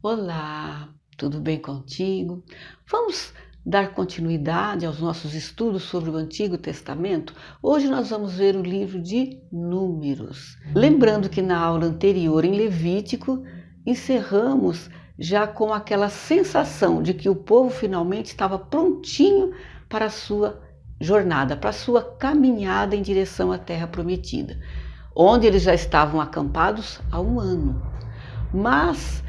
Olá, tudo bem contigo? Vamos dar continuidade aos nossos estudos sobre o Antigo Testamento? Hoje nós vamos ver o livro de Números. Lembrando que na aula anterior, em Levítico, encerramos já com aquela sensação de que o povo finalmente estava prontinho para a sua jornada, para a sua caminhada em direção à Terra Prometida, onde eles já estavam acampados há um ano. Mas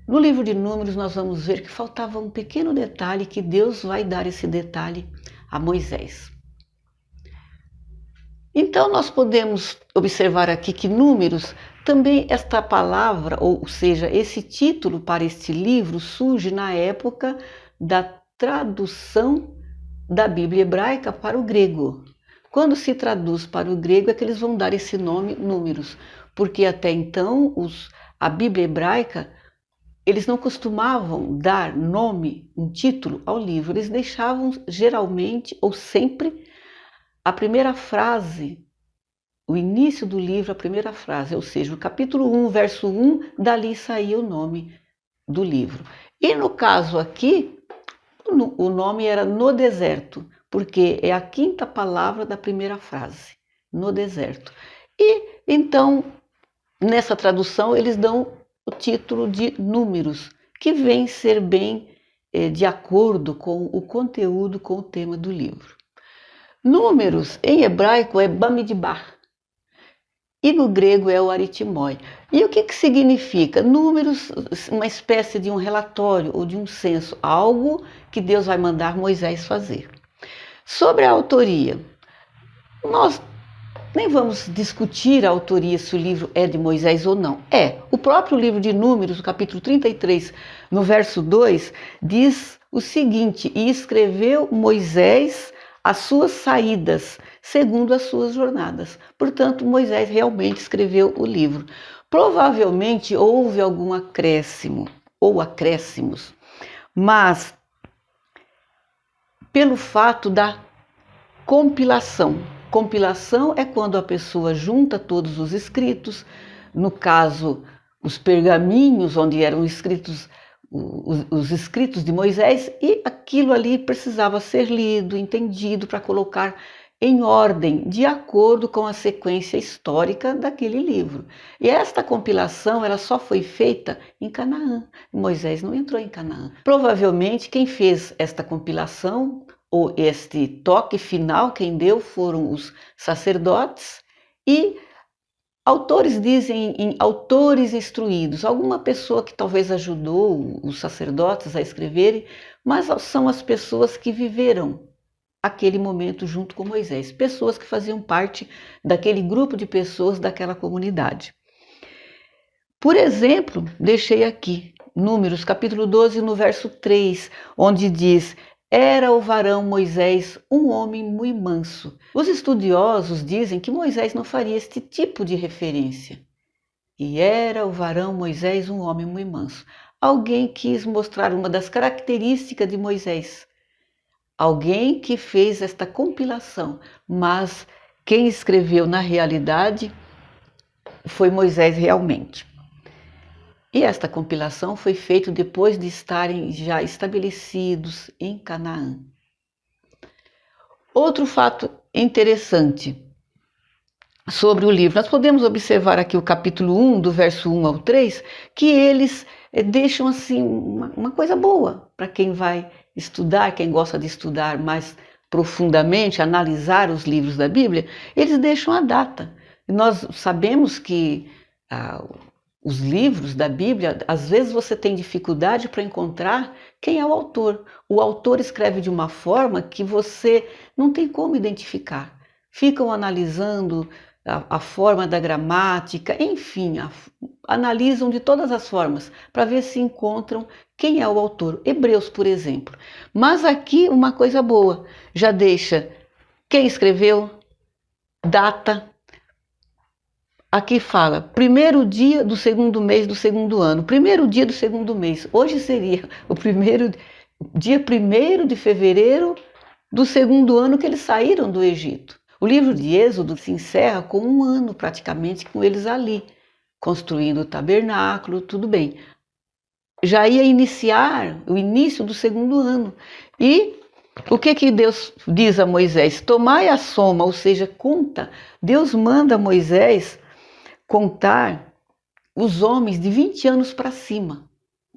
no livro de Números nós vamos ver que faltava um pequeno detalhe, que Deus vai dar esse detalhe a Moisés. Então nós podemos observar aqui que Números, também esta palavra, ou seja, esse título para este livro surge na época da tradução da Bíblia hebraica para o grego. Quando se traduz para o grego é que eles vão dar esse nome Números, porque até então a Bíblia hebraica, eles não costumavam dar nome, um título ao livro, eles deixavam geralmente ou sempre a primeira frase, o início do livro, a primeira frase, ou seja, o capítulo 1, verso 1, dali saía o nome do livro. E no caso aqui, o nome era No Deserto, porque é a quinta palavra da primeira frase, no deserto. E então, nessa tradução, eles dão o título de Números, que vem ser bem de acordo com o conteúdo, com o tema do livro. Números, em hebraico, é Bamidbar, e no grego é o aritmoi. E o que significa? Números, uma espécie de um relatório ou de um censo, algo que Deus vai mandar Moisés fazer. Sobre a autoria, nós nem vamos discutir a autoria, se o livro é de Moisés ou não. O próprio livro de Números, no capítulo 33, no verso 2, diz o seguinte: e escreveu Moisés as suas saídas, segundo as suas jornadas. Portanto, Moisés realmente escreveu o livro. Provavelmente houve algum acréscimo, ou acréscimos, mas pelo fato da compilação. Compilação é quando a pessoa junta todos os escritos, no caso, os pergaminhos onde eram escritos os escritos de Moisés, e aquilo ali precisava ser lido, entendido, para colocar em ordem, de acordo com a sequência histórica daquele livro. E esta compilação ela só foi feita em Canaã. Moisés não entrou em Canaã. Provavelmente quem fez esta compilação, ou este toque final, quem deu foram os sacerdotes, e autores dizem em autores instruídos, alguma pessoa que talvez ajudou os sacerdotes a escreverem, mas são as pessoas que viveram aquele momento junto com Moisés, pessoas que faziam parte daquele grupo de pessoas daquela comunidade. Por exemplo, deixei aqui Números capítulo 12, no verso 3, onde diz: era o varão Moisés um homem muito manso. Os estudiosos dizem que Moisés não faria este tipo de referência. E era o varão Moisés um homem muito manso. Alguém quis mostrar uma das características de Moisés. Alguém que fez esta compilação, mas quem escreveu na realidade foi Moisés realmente. E esta compilação foi feita depois de estarem já estabelecidos em Canaã. Outro fato interessante sobre o livro, nós podemos observar aqui o capítulo 1, do verso 1 ao 3, que eles deixam assim uma coisa boa para quem vai estudar, quem gosta de estudar mais profundamente, analisar os livros da Bíblia, eles deixam a data. Nós sabemos que os livros da Bíblia, às vezes você tem dificuldade para encontrar quem é o autor. O autor escreve de uma forma que você não tem como identificar. Ficam analisando a forma da gramática, enfim, analisam de todas as formas para ver se encontram quem é o autor. Hebreus, por exemplo. Mas aqui uma coisa boa, já deixa quem escreveu, data. Aqui fala, primeiro dia do segundo mês do segundo ano, primeiro dia do segundo mês. Hoje seria o dia 1º de fevereiro do segundo ano que eles saíram do Egito. O livro de Êxodo se encerra com um ano praticamente com eles ali, construindo o tabernáculo, tudo bem. já ia iniciar o início do segundo ano. E o que Deus diz a Moisés? Tomai a soma, ou seja, conta. Deus manda a Moisés contar os homens de 20 anos para cima.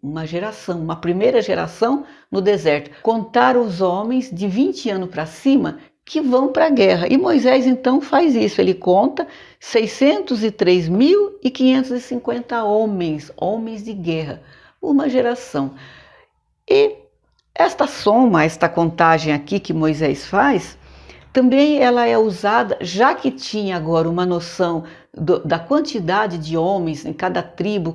Uma geração, uma primeira geração no deserto. Contar os homens de 20 anos para cima que vão para a guerra. E Moisés então faz isso, ele conta 603.550 homens de guerra, uma geração. E esta soma, esta contagem aqui que Moisés faz, também ela é usada, já que tinha agora uma noção da quantidade de homens em cada tribo,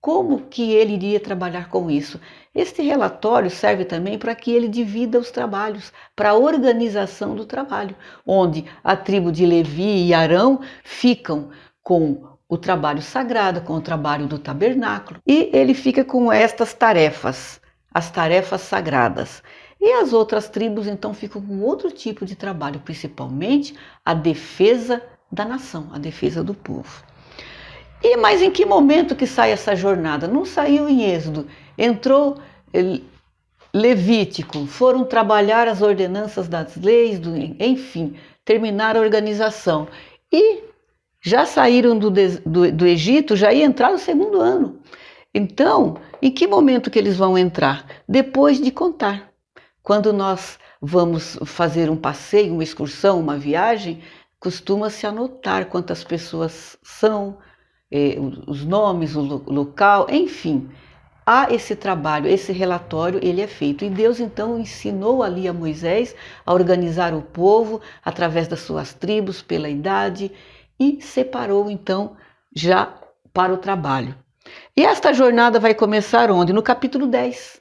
como que ele iria trabalhar com isso. Este relatório serve também para que ele divida os trabalhos, para a organização do trabalho, onde a tribo de Levi e Arão ficam com o trabalho sagrado, com o trabalho do tabernáculo, e ele fica com estas tarefas, as tarefas sagradas. E as outras tribos então ficam com outro tipo de trabalho, principalmente a defesa da nação, a defesa do povo. Mas em que momento que sai essa jornada? Não saiu em Êxodo, entrou Levítico, foram trabalhar as ordenanças das leis, enfim, terminar a organização. E já saíram do Egito, já ia entrar no segundo ano. Então, em que momento que eles vão entrar? Depois de contar. Quando nós vamos fazer um passeio, uma excursão, uma viagem, costuma-se anotar quantas pessoas são, os nomes, o local, enfim. Há esse trabalho, esse relatório, ele é feito. E Deus então ensinou ali a Moisés a organizar o povo através das suas tribos, pela idade, e separou então já para o trabalho. E esta jornada vai começar onde? No capítulo 10.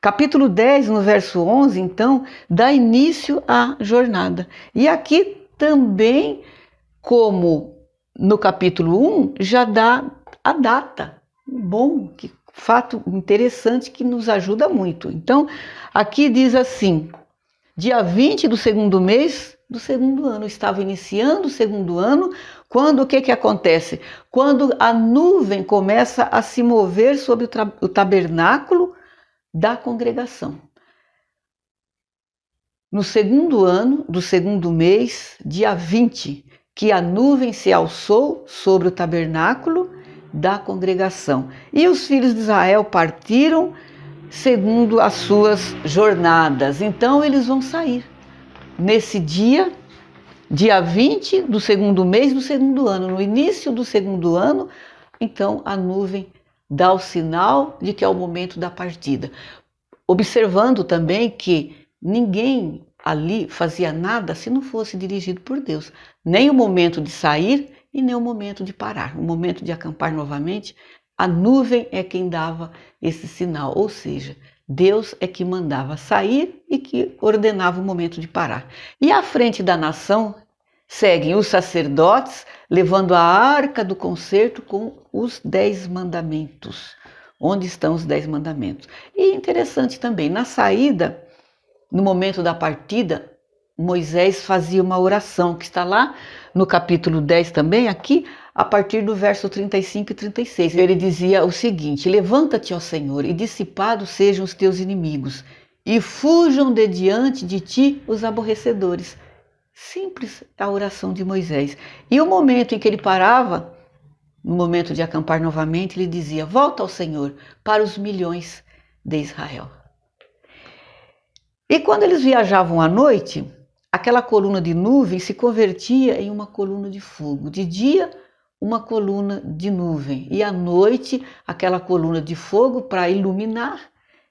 Capítulo 10, no verso 11, então, dá início à jornada. E aqui também, como no capítulo 1, já dá a data. Bom, que fato interessante que nos ajuda muito. Então, aqui diz assim, dia 20 do segundo mês do segundo ano. Estava iniciando o segundo ano, quando o que acontece? Quando a nuvem começa a se mover sobre o tabernáculo da congregação. No segundo ano do segundo mês, dia 20, que a nuvem se alçou sobre o tabernáculo da congregação. E os filhos de Israel partiram segundo as suas jornadas. Então eles vão sair nesse dia 20 do segundo mês do segundo ano. No início do segundo ano, então a nuvem dá o sinal de que é o momento da partida. Observando também que ninguém ali fazia nada se não fosse dirigido por Deus. Nem o momento de sair e nem o momento de parar. O momento de acampar novamente, a nuvem é quem dava esse sinal. Ou seja, Deus é que mandava sair e que ordenava o momento de parar. E à frente da nação seguem os sacerdotes, levando a arca do concerto com os 10 mandamentos. Onde estão os 10 mandamentos? E interessante também, na saída, no momento da partida, Moisés fazia uma oração, que está lá no capítulo 10 também, aqui, a partir do verso 35 e 36. Ele dizia o seguinte: levanta-te, ó Senhor, e dissipados sejam os teus inimigos, e fujam de diante de ti os aborrecedores. Simples a oração de Moisés. E o momento em que ele parava, no momento de acampar novamente, ele dizia: volta ao Senhor para os milhões de Israel. E quando eles viajavam à noite, aquela coluna de nuvem se convertia em uma coluna de fogo. De dia, uma coluna de nuvem. E à noite, aquela coluna de fogo para iluminar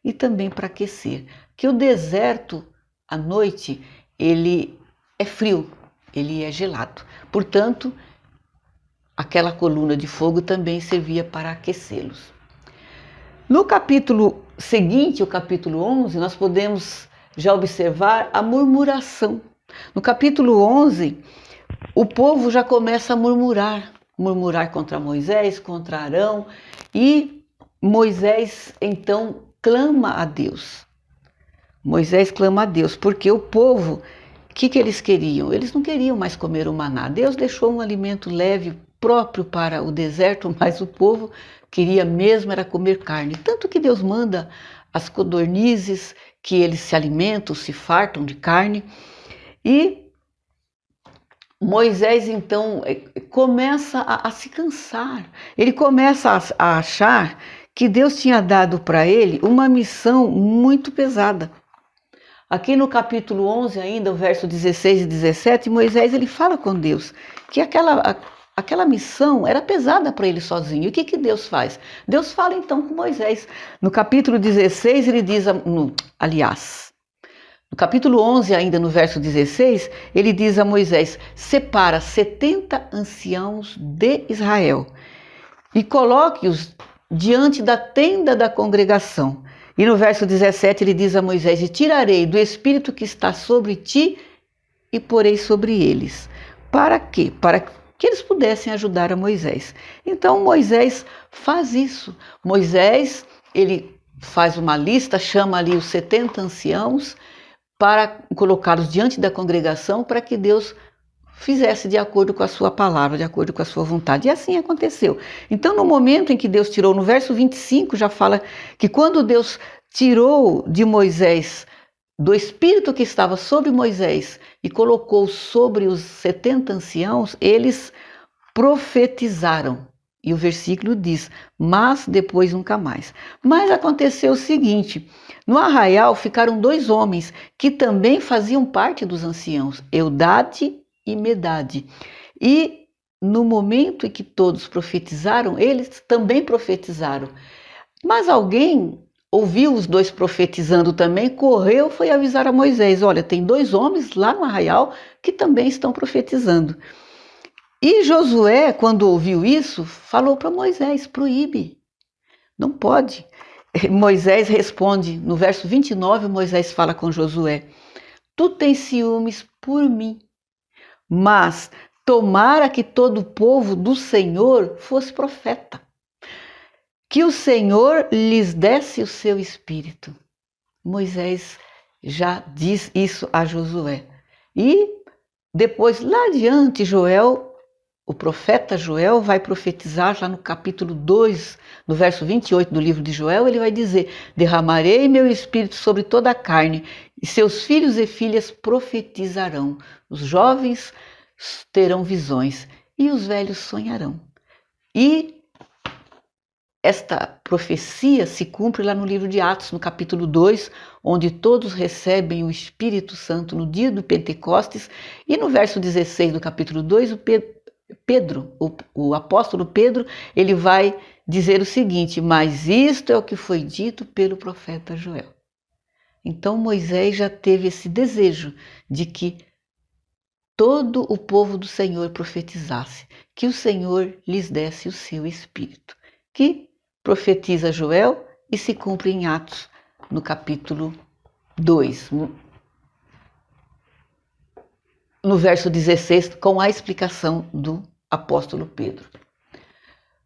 e também para aquecer. Que o deserto, à noite, ele é frio, ele é gelado. Portanto, aquela coluna de fogo também servia para aquecê-los. No capítulo seguinte, o capítulo 11, nós podemos já observar a murmuração. No capítulo 11, o povo já começa a murmurar contra Moisés, contra Arão, e Moisés então clama a Deus. Moisés clama a Deus, porque o povo, o que eles queriam? Eles não queriam mais comer o maná. Deus deixou um alimento leve próprio para o deserto, mas o povo queria mesmo era comer carne. Tanto que Deus manda as codornizes, que eles se alimentam, se fartam de carne. E Moisés, então, começa a se cansar. Ele começa a achar que Deus tinha dado para ele uma missão muito pesada. Aqui no capítulo 11, ainda, o verso 16 e 17, Moisés ele fala com Deus que aquela missão era pesada para ele sozinho. E o que Deus faz? Deus fala então com Moisés. No capítulo 16, ele diz, no capítulo 11, ainda no verso 16, ele diz a Moisés: separa 70 anciãos de Israel e coloque-os diante da tenda da congregação. E no verso 17 ele diz a Moisés: e tirarei do espírito que está sobre ti e porei sobre eles. Para quê? Para que eles pudessem ajudar a Moisés. Então Moisés faz isso. Moisés, ele faz uma lista, chama ali os 70 anciãos para colocá-los diante da congregação para que Deus fizesse de acordo com a sua palavra, de acordo com a sua vontade. E assim aconteceu. Então, no momento em que Deus tirou, no verso 25 já fala que quando Deus tirou de Moisés, do espírito que estava sobre Moisés e colocou sobre os 70 anciãos, eles profetizaram. E o versículo diz, mas depois nunca mais. Mas aconteceu o seguinte, no arraial ficaram 2 homens que também faziam parte dos anciãos, Eudade e Medade. E no momento em que todos profetizaram, eles também profetizaram. Mas alguém ouviu os 2 profetizando também, correu, foi avisar a Moisés, olha, tem 2 homens lá no arraial que também estão profetizando. E Josué, quando ouviu isso, falou para Moisés, proíbe, não pode. Moisés responde, no verso 29, Moisés fala com Josué, tu tens ciúmes por mim, mas tomara que todo o povo do Senhor fosse profeta, que o Senhor lhes desse o seu espírito. Moisés já diz isso a Josué. E depois, lá adiante, o profeta Joel vai profetizar lá no capítulo 2, no verso 28 do livro de Joel, ele vai dizer, derramarei meu espírito sobre toda a carne, e seus filhos e filhas profetizarão, os jovens terão visões, e os velhos sonharão. E esta profecia se cumpre lá no livro de Atos, no capítulo 2, onde todos recebem o Espírito Santo no dia do Pentecostes, e no verso 16 do capítulo 2, o apóstolo Pedro, ele vai dizer o seguinte, mas isto é o que foi dito pelo profeta Joel. Então Moisés já teve esse desejo de que todo o povo do Senhor profetizasse, que o Senhor lhes desse o seu espírito, que profetiza Joel e se cumpre em Atos, no capítulo 2. No verso 16, com a explicação do apóstolo Pedro.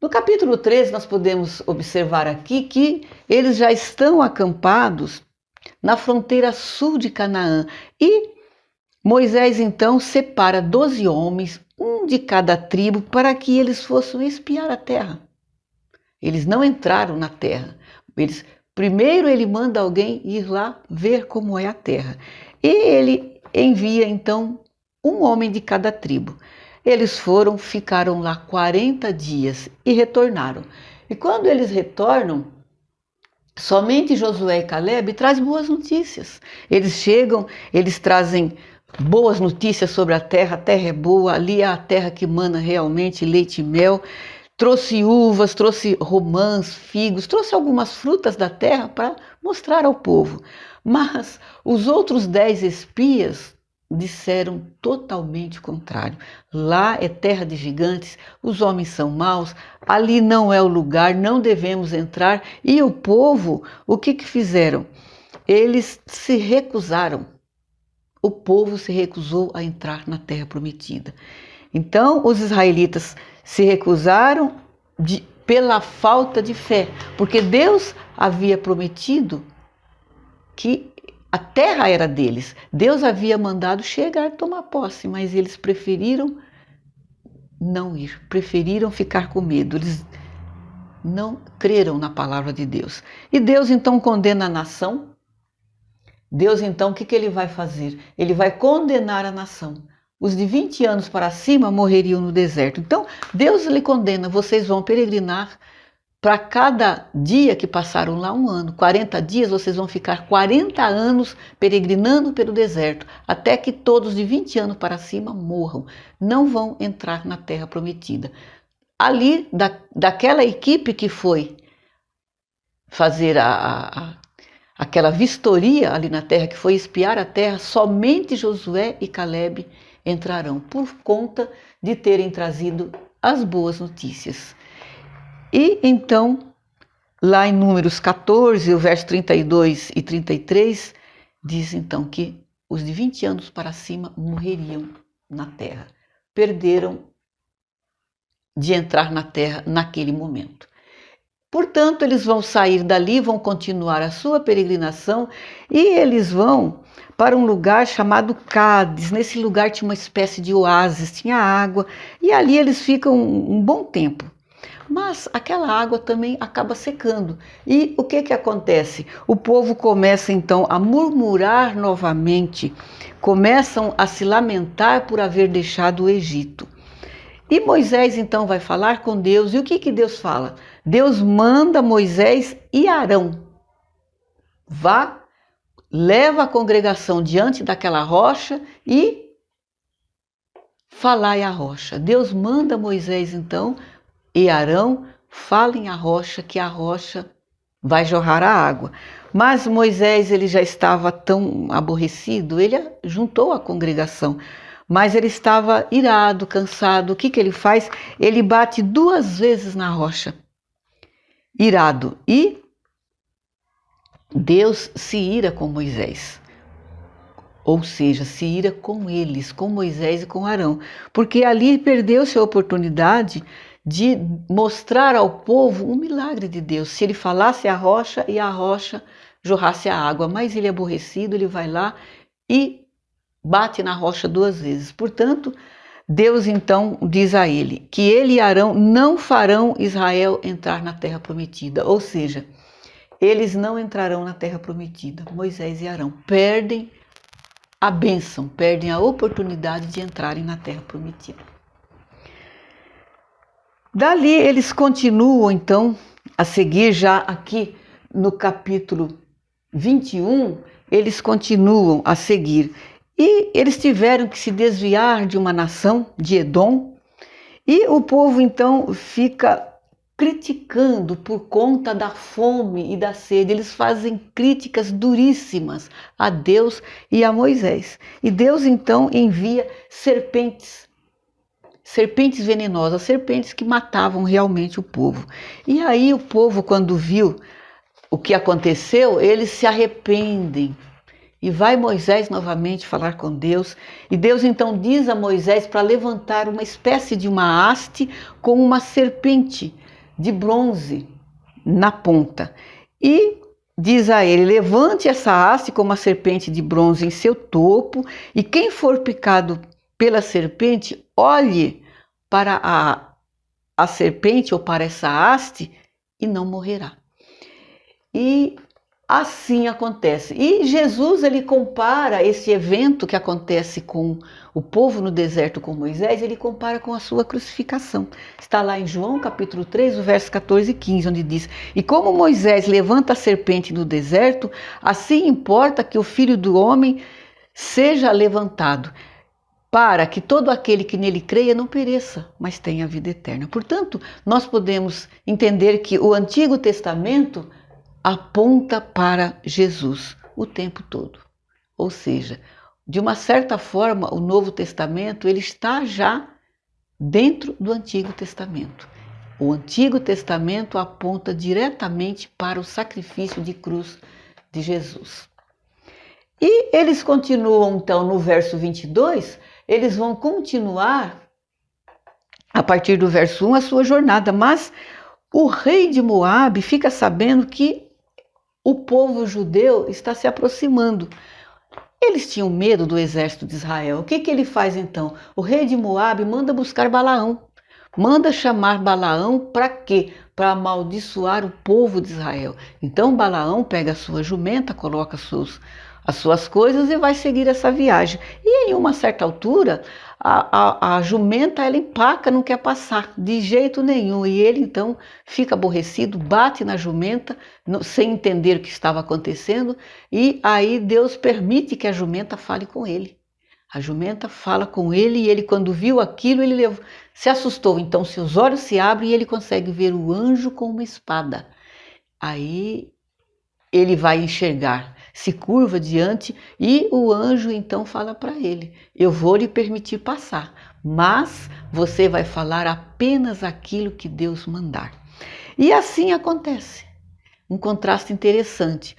No capítulo 13, nós podemos observar aqui que eles já estão acampados na fronteira sul de Canaã. E Moisés, então, separa 12 homens, um de cada tribo, para que eles fossem espiar a terra. Eles não entraram na terra. Primeiro ele manda alguém ir lá ver como é a terra. E ele envia, então, um homem de cada tribo. Eles ficaram lá 40 dias e retornaram. E quando eles retornam, somente Josué e Caleb trazem boas notícias. Eles chegam, eles trazem boas notícias sobre a terra é boa, ali é a terra que mana realmente leite e mel. Trouxe uvas, trouxe romãs, figos, trouxe algumas frutas da terra para mostrar ao povo. Mas os outros 10 espias disseram totalmente o contrário. Lá é terra de gigantes, os homens são maus, ali não é o lugar, não devemos entrar. E o povo, o que fizeram? Eles se recusaram. O povo se recusou a entrar na terra prometida. Então, os israelitas se recusaram pela falta de fé, porque Deus havia prometido que a terra era deles. Deus havia mandado chegar e tomar posse, mas eles preferiram não ir, preferiram ficar com medo, eles não creram na palavra de Deus. E Deus então condena a nação. Deus então, o que ele vai fazer? Ele vai condenar a nação. Os de 20 anos para cima morreriam no deserto. Então, Deus lhe condena, vocês vão peregrinar para cada dia que passaram lá 1 ano. 40 dias, vocês vão ficar 40 anos peregrinando pelo deserto, até que todos de 20 anos para cima morram. Não vão entrar na terra prometida. Ali, daquela equipe que foi fazer aquela vistoria ali na terra, que foi espiar a terra, somente Josué e Calebe entrarão, por conta de terem trazido as boas notícias. E então, lá em Números 14, o verso 32 e 33, diz então que os de 20 anos para cima morreriam na terra. Perderam de entrar na terra naquele momento. Portanto, eles vão sair dali, vão continuar a sua peregrinação e eles vão para um lugar chamado Cádiz. Nesse lugar tinha uma espécie de oásis, tinha água, e ali eles ficam um bom tempo. Mas aquela água também acaba secando. E o que acontece? O povo começa então a murmurar novamente, começam a se lamentar por haver deixado o Egito. E Moisés então vai falar com Deus, e o que Deus fala? Deus manda Moisés e Arão. Vá, leva a congregação diante daquela rocha e falai à rocha. Deus manda Moisés então e Arão, falem à rocha, que a rocha vai jorrar a água. Mas Moisés, ele já estava tão aborrecido, ele juntou a congregação, mas ele estava irado, cansado. O que ele faz? Ele bate 2 vezes na rocha, irado. E Deus se ira com Moisés. Ou seja, se ira com eles, com Moisés e com Arão. Porque ali perdeu-se a oportunidade de mostrar ao povo um milagre de Deus. Se ele falasse à rocha e a rocha jorrasse a água. Mas ele aborrecido, ele vai lá e bate na rocha 2 vezes. Portanto, Deus então diz a ele que ele e Arão não farão Israel entrar na terra prometida. Ou seja, eles não entrarão na terra prometida. Moisés e Arão perdem a bênção, perdem a oportunidade de entrarem na terra prometida. Dali eles continuam então a seguir, já aqui no capítulo 21, eles continuam a seguir. E eles tiveram que se desviar de uma nação, de Edom, e o povo então fica criticando por conta da fome e da sede. Eles fazem críticas duríssimas a Deus e a Moisés. E Deus então envia serpentes venenosas, serpentes que matavam realmente o povo. E aí o povo, quando viu o que aconteceu, eles se arrependem. E vai Moisés novamente falar com Deus. E Deus então diz a Moisés para levantar uma espécie de uma haste com uma serpente de bronze na ponta. E diz a ele: levante essa haste com uma serpente de bronze em seu topo, e quem for picado pela serpente, olhe para a serpente ou para essa haste e não morrerá. E assim acontece. E Jesus, ele compara esse evento que acontece com o povo no deserto com Moisés, ele compara com a sua crucificação. Está lá em João capítulo 3, o verso 14 e 15, onde diz: e como Moisés levanta a serpente no deserto, assim importa que o Filho do Homem seja levantado, para que todo aquele que nele creia não pereça, mas tenha vida eterna. Portanto, nós podemos entender que o Antigo Testamento aponta para Jesus o tempo todo. Ou seja, de uma certa forma, o Novo Testamento ele está já dentro do Antigo Testamento. O Antigo Testamento aponta diretamente para o sacrifício de cruz de Jesus. E eles continuam então no verso 22, eles vão continuar a partir do verso 1 a sua jornada, mas o rei de Moabe fica sabendo que o povo judeu está se aproximando. Eles tinham medo do exército de Israel. O que ele faz então? O rei de Moabe manda buscar Balaão. manda chamar Balaão para quê? Para amaldiçoar o povo de Israel. Então Balaão pega a sua jumenta, coloca as suas coisas e vai seguir essa viagem. E em uma certa altura, a jumenta ela empaca, não quer passar de jeito nenhum. E ele então fica aborrecido, bate na jumenta, sem entender o que estava acontecendo. E aí Deus permite que a jumenta fale com ele. A jumenta fala com ele e ele, quando viu aquilo, ele se assustou. Então seus olhos se abrem e ele consegue ver o anjo com uma espada. Aí ele vai enxergar, se curva diante e o anjo então fala para ele: eu vou lhe permitir passar, mas você vai falar apenas aquilo que Deus mandar. E assim acontece. Um contraste interessante.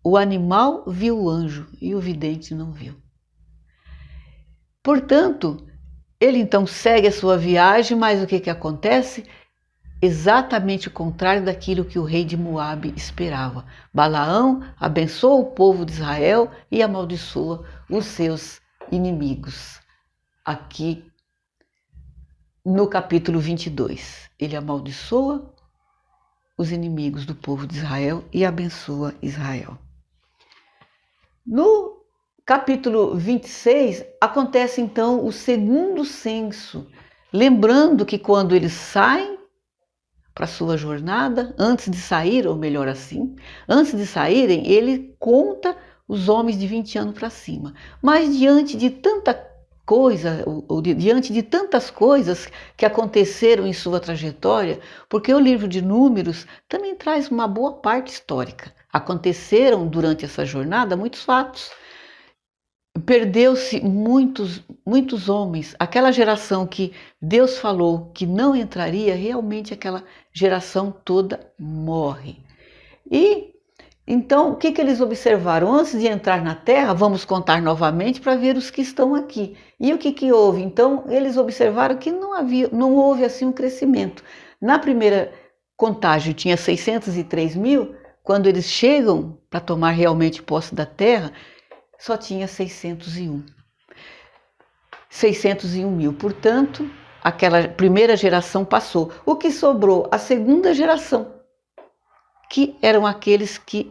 O animal viu o anjo e o vidente não viu. Portanto, ele então segue a sua viagem, mas o que acontece? Exatamente o contrário daquilo que o rei de Moabe esperava. Balaão abençoa o povo de Israel e amaldiçoa os seus inimigos. Aqui no capítulo 22, ele amaldiçoa os inimigos do povo de Israel e abençoa Israel. No capítulo 26, acontece então o segundo censo, lembrando que quando eles saem para sua jornada, antes de sair, ou melhor assim, antes de saírem, ele conta os homens de 20 anos para cima. Mas diante de tanta coisa, ou diante de tantas coisas que aconteceram em sua trajetória, porque o livro de Números também traz uma boa parte histórica. Aconteceram durante essa jornada muitos fatos. Perdeu-se muitos homens. Aquela geração que Deus falou que não entraria, realmente aquela geração toda morre. E então, o que eles observaram? Antes de entrar na terra, vamos contar novamente para ver os que estão aqui. E o que houve? Então, eles observaram que não houve assim um crescimento. Na primeira contagem tinha 603 mil, quando eles chegam para tomar realmente posse da terra, só tinha 601 mil. Portanto, aquela primeira geração passou. O que sobrou? A segunda geração, que eram aqueles que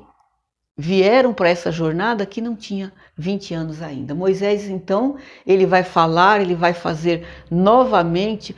vieram para essa jornada que não tinha 20 anos ainda. Moisés, então, ele vai falar, ele vai fazer novamente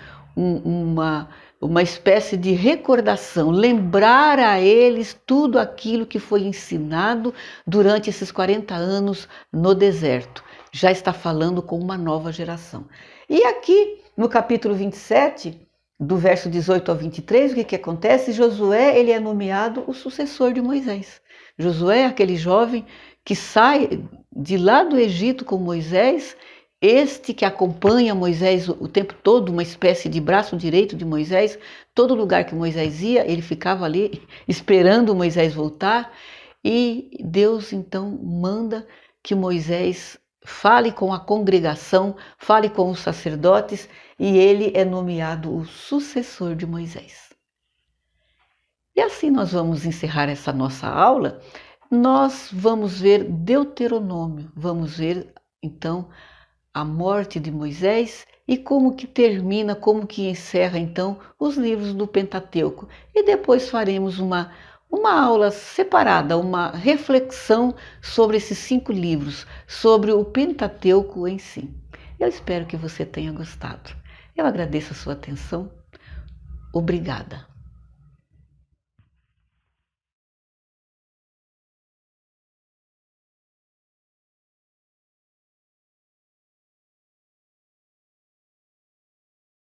uma espécie de recordação, lembrar a eles tudo aquilo que foi ensinado durante esses 40 anos no deserto. Já está falando com uma nova geração. E aqui, no capítulo 27, do verso 18 ao 23, o que acontece? Josué, ele é nomeado o sucessor de Moisés. Josué é aquele jovem que sai de lá do Egito com Moisés, este que acompanha Moisés o tempo todo, uma espécie de braço direito de Moisés. Todo lugar que Moisés ia, ele ficava ali esperando Moisés voltar. E Deus então manda que Moisés fale com a congregação, fale com os sacerdotes, e ele é nomeado o sucessor de Moisés. E assim nós vamos encerrar essa nossa aula. Nós vamos ver Deuteronômio, vamos ver então a morte de Moisés e como que termina, como que encerra então os livros do Pentateuco. E depois faremos uma aula separada, uma reflexão sobre esses 5 livros, sobre o Pentateuco em si. Eu espero que você tenha gostado. Eu agradeço a sua atenção. Obrigada.